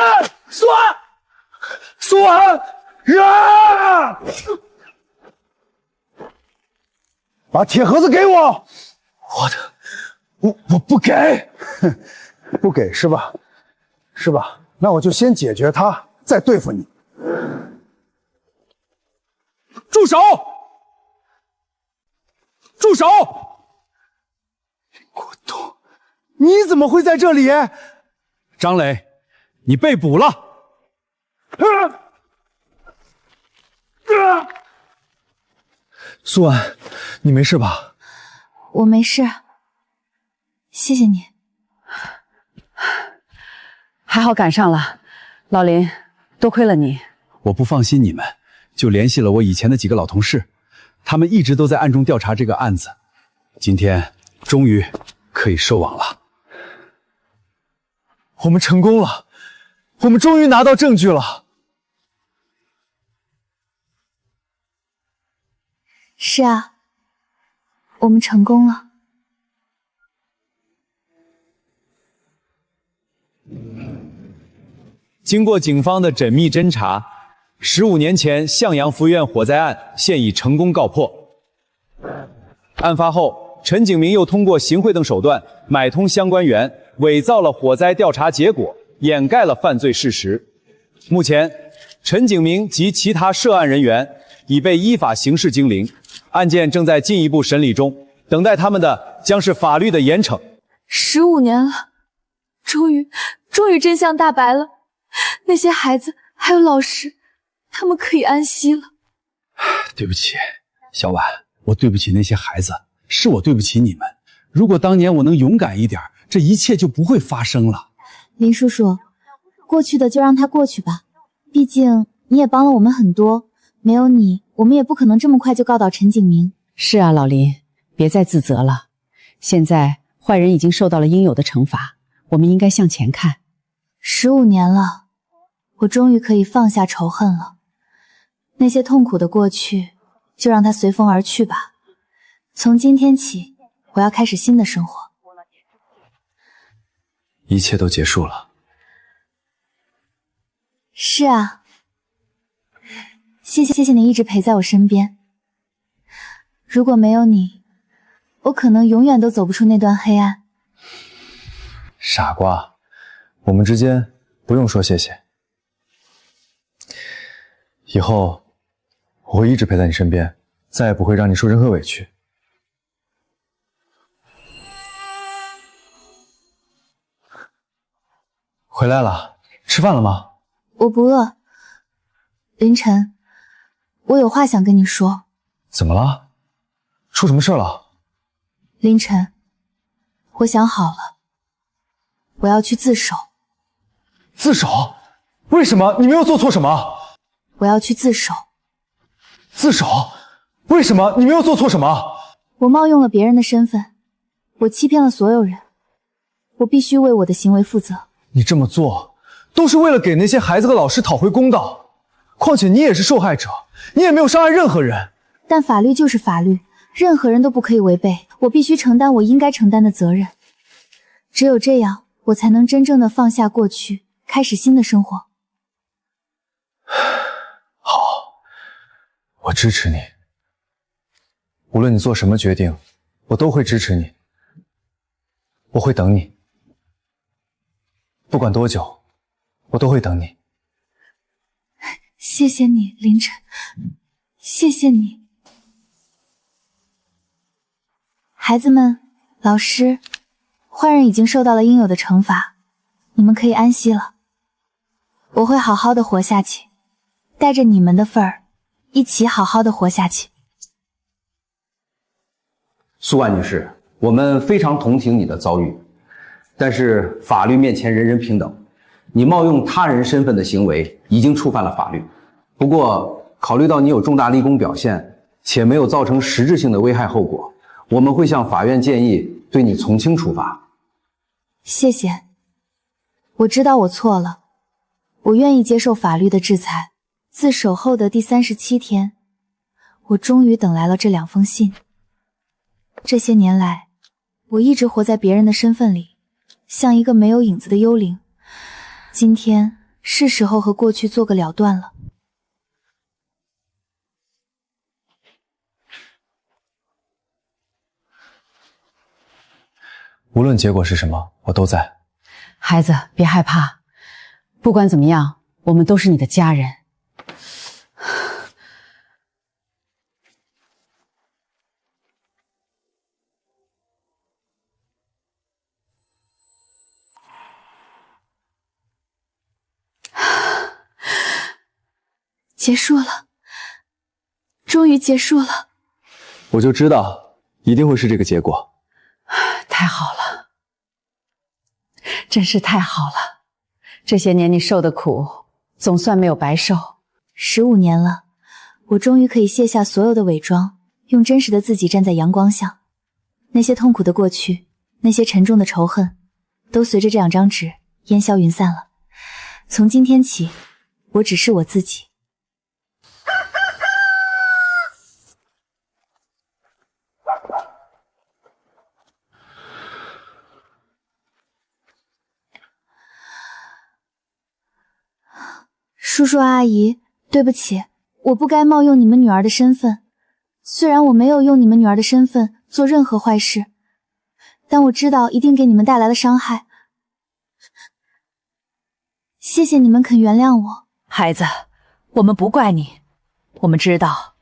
苏婉，苏婉，啊！把铁盒子给我！我不给，不给是吧？是吧？那我就先解决他，再对付你。住手！住手！郭东，你怎么会在这里？张磊，你被捕了。苏安，你没事吧？我没事，谢谢你。还好赶上了，老林，多亏了你。我不放心你们，就联系了我以前的几个老同事，他们一直都在暗中调查这个案子。今天终于可以收网了。我们成功了，我们终于拿到证据了。是啊，我们成功了。经过警方的缜密侦查，15年前向阳福苑火灾案现已成功告破。案发后，陈景明又通过行贿等手段买通相关员，伪造了火灾调查结果，掩盖了犯罪事实。目前，陈景明及其他涉案人员已被依法刑事拘留，案件正在进一步审理中，等待他们的将是法律的严惩。15年了，终于真相大白了，那些孩子还有老师，他们可以安息了。对不起，小婉，我对不起那些孩子，是我对不起你们。如果当年我能勇敢一点，这一切就不会发生了。林叔叔，过去的就让它过去吧，毕竟你也帮了我们很多，没有你，我们也不可能这么快就告倒陈景明。是啊，老林，别再自责了。现在坏人已经受到了应有的惩罚，我们应该向前看。15年了，我终于可以放下仇恨了。那些痛苦的过去，就让它随风而去吧。从今天起，我要开始新的生活。一切都结束了。是啊，谢谢你一直陪在我身边。如果没有你，我可能永远都走不出那段黑暗。傻瓜，我们之间不用说谢谢。以后我会一直陪在你身边，再也不会让你受任何委屈。回来了，吃饭了吗？我不饿。凌晨，我有话想跟你说。怎么了？出什么事了？凌晨，我想好了，我要去自首。自首？为什么？你没有做错什么？我要去自首。自首？为什么？你没有做错什么？我冒用了别人的身份，我欺骗了所有人，我必须为我的行为负责。你这么做，都是为了给那些孩子和老师讨回公道。况且你也是受害者，你也没有伤害任何人。但法律就是法律，任何人都不可以违背，我必须承担我应该承担的责任。只有这样，我才能真正的放下过去，开始新的生活。好，我支持你。无论你做什么决定，我都会支持你。我会等你，不管多久，我都会等你。谢谢你，凌晨，谢谢你。孩子们，老师，坏人已经受到了应有的惩罚，你们可以安息了。我会好好的活下去，带着你们的份儿，一起好好的活下去。苏婉女士，我们非常同情你的遭遇，但是法律面前人人平等，你冒用他人身份的行为已经触犯了法律。不过，考虑到你有重大立功表现，且没有造成实质性的危害后果，我们会向法院建议对你从轻处罚。谢谢，我知道我错了，我愿意接受法律的制裁。自首后的第37天，我终于等来了这2封信。这些年来，我一直活在别人的身份里，像一个没有影子的幽灵。今天是时候和过去做个了断了。无论结果是什么，我都在。孩子，别害怕，不管怎么样，我们都是你的家人。结束了，终于结束了。我就知道一定会是这个结果。太好了，真是太好了！这些年你受的苦，总算没有白受。15年了，我终于可以卸下所有的伪装，用真实的自己站在阳光下。那些痛苦的过去，那些沉重的仇恨，都随着这两张纸烟消云散了。从今天起，我只是我自己。叔叔阿姨，对不起，我不该冒用你们女儿的身份。虽然我没有用你们女儿的身份做任何坏事，但我知道一定给你们带来了伤害。谢谢你们肯原谅我。孩子，我们不怪你，我们知道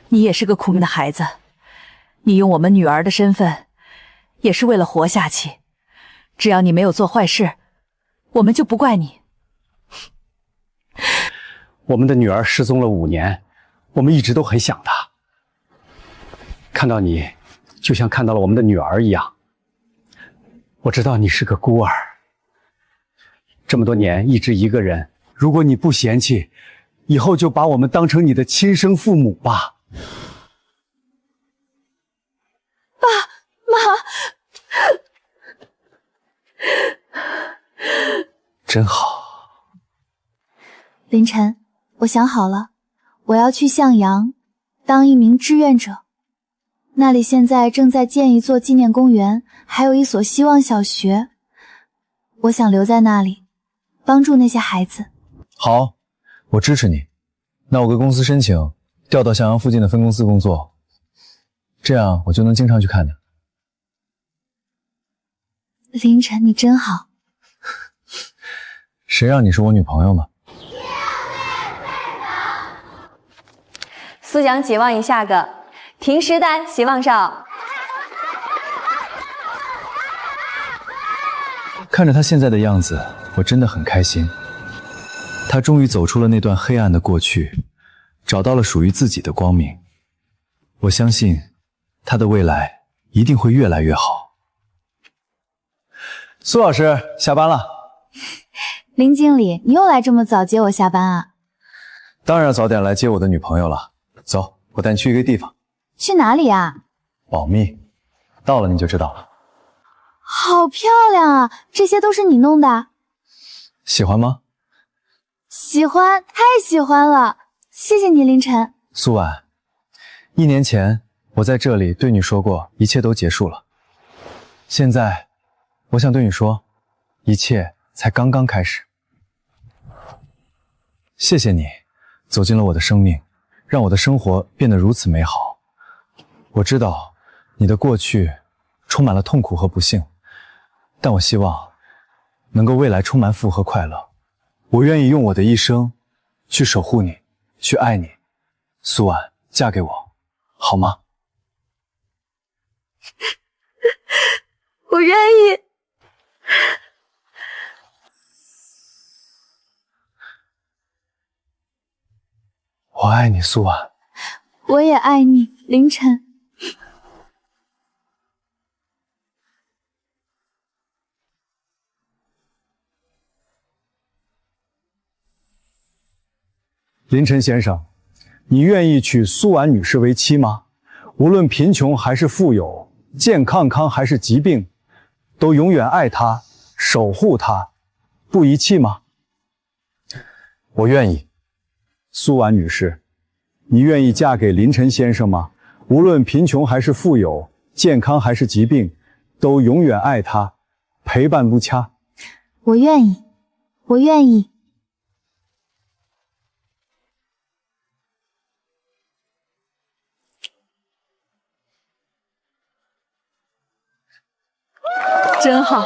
你也是个苦命的孩子，你用我们女儿的身份也是为了活下去。只要你没有做坏事，我们就不怪你。我们的女儿失踪了5年，我们一直都很想她。看到你，就像看到了我们的女儿一样。我知道你是个孤儿，这么多年一直一个人。如果你不嫌弃，以后就把我们当成你的亲生父母吧。爸妈，真好。凌晨，我想好了，我要去向阳当一名志愿者。那里现在正在建一座纪念公园，还有一所希望小学。我想留在那里，帮助那些孩子。好，我支持你。那我给公司申请调到向阳附近的分公司工作，这样我就能经常去看你。凌晨，你真好。谁让你是我女朋友呢？苏阳期望于下个，停尸单希望少。看着他现在的样子，我真的很开心。他终于走出了那段黑暗的过去，找到了属于自己的光明。我相信他的未来一定会越来越好。苏老师，下班了。林经理，你又来这么早接我下班啊？当然要早点来接我的女朋友了。走，我带你去一个地方。去哪里啊？保密，到了你就知道了。好漂亮啊，这些都是你弄的？喜欢吗？喜欢，太喜欢了，谢谢你，凌晨。苏婉，1年前我在这里对你说过，一切都结束了。现在，我想对你说，一切才刚刚开始。谢谢你，走进了我的生命，让我的生活变得如此美好。我知道你的过去充满了痛苦和不幸，但我希望能够未来充满富和快乐。我愿意用我的一生去守护你，去爱你。苏婉，嫁给我，好吗？我愿意。我爱你，苏婉。我也爱你，凌晨。林晨先生，你愿意娶苏婉女士为妻吗？无论贫穷还是富有，健康还是疾病，都永远爱她，守护她，不遗弃吗？我愿意。苏婉女士，你愿意嫁给林晨先生吗？无论贫穷还是富有，健康还是疾病，都永远爱他，陪伴不掐。我愿意，我愿意。真好，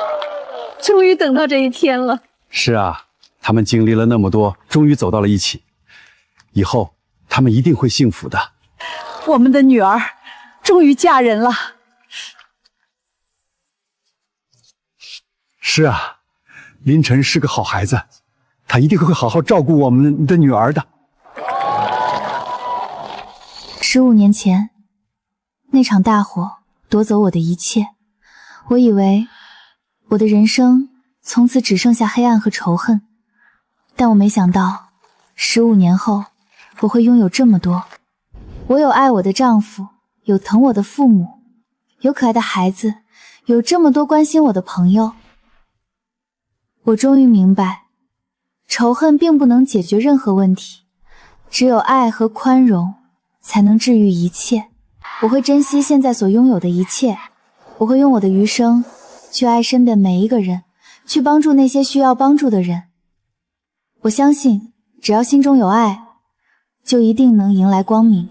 终于等到这一天了。是啊，他们经历了那么多，终于走到了一起。以后他们一定会幸福的。我们的女儿终于嫁人了。是啊，林晨是个好孩子，他一定会好好照顾我们的女儿的。15年前，那场大火夺走我的一切。我以为我的人生从此只剩下黑暗和仇恨，但我没想到15年后我会拥有这么多。我有爱我的丈夫，有疼我的父母，有可爱的孩子，有这么多关心我的朋友。我终于明白，仇恨并不能解决任何问题，只有爱和宽容才能治愈一切。我会珍惜现在所拥有的一切，我会用我的余生去爱身边每一个人，去帮助那些需要帮助的人。我相信，只要心中有爱，就一定能迎来光明。